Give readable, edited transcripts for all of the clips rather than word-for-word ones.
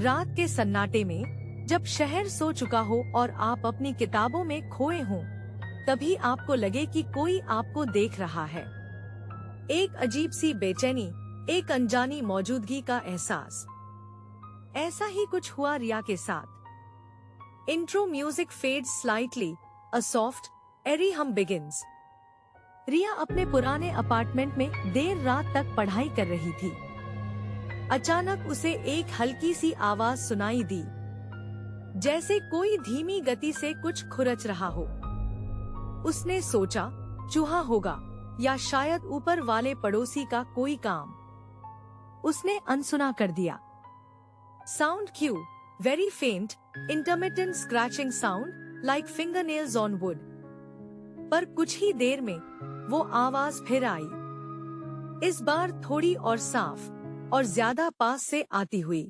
रात के सन्नाटे में जब शहर सो चुका हो और आप अपनी किताबों में खोए हों, तभी आपको लगे कि कोई आपको देख रहा है। एक अजीब सी बेचैनी, एक अनजानी मौजूदगी का एहसास। ऐसा ही कुछ हुआ रिया के साथ। Intro music fades slightly, a soft, airy hum begins. रिया अपने पुराने अपार्टमेंट में देर रात तक पढ़ाई कर रही थी। अचानक उसे एक हल्की सी आवाज सुनाई दी, जैसे कोई धीमी गति से कुछ खुरच रहा हो। उसने सोचा, चूहा होगा या शायद ऊपर वाले पड़ोसी का कोई काम। उसने अनसुना कर दिया। Sound cue, very faint, intermittent scratching sound like fingernails on wood. पर कुछ ही देर में वो आवाज फिर आई, इस बार थोड़ी और साफ और ज्यादा पास से आती हुई।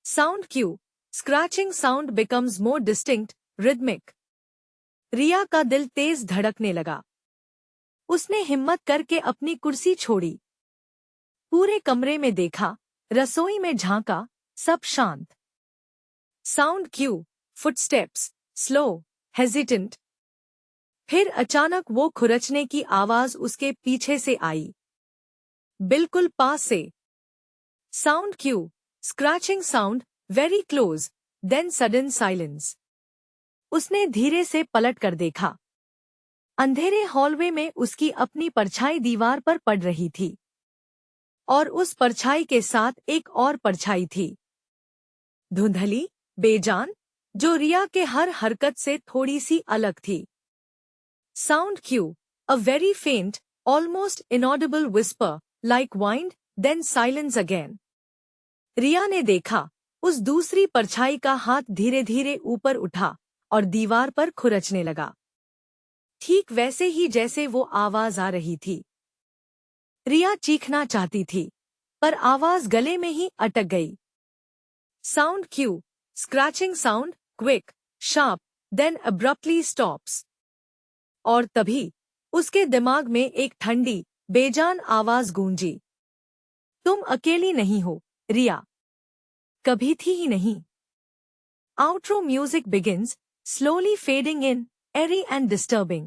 Sound cue, scratching sound becomes more distinct, rhythmic. Riya का दिल तेज धड़कने लगा। उसने हिम्मत करके अपनी कुर्सी छोड़ी। पूरे कमरे में देखा, रसोई में झांका, सब शांत। Sound Q, footsteps, slow, hesitant. फिर अचानक वो खुरचने की आवाज उसके पीछे से आई, बिल्कुल पास से। Sound cue, scratching sound, very close, then sudden silence. उसने धीरे से पलट कर देखा। अंधेरे हॉलवे में उसकी अपनी परछाई दीवार पर पड़ रही थी, और उस परछाई के साथ एक और परछाई थी, धुंधली, बेजान, जो रिया के हर हरकत से थोड़ी सी अलग थी। Sound cue, a very faint, almost inaudible whisper, like wind, then silence again. Riya ने देखा, उस दूसरी परछाई का हाथ धीरे धीरे ऊपर उठा और दीवार पर खुरचने लगा, ठीक वैसे ही जैसे वो आवाज आ रही थी। रिया चीखना चाहती थी, पर आवाज गले में ही अटक गई। Sound cue, scratching sound, quick, sharp, then abruptly stops. और तभी उसके दिमाग में एक ठंडी, बेजान आवाज गूंजी, तुम अकेली नहीं हो, रिया। कभी थी ही नहीं। Outro music begins, slowly fading in, airy and disturbing.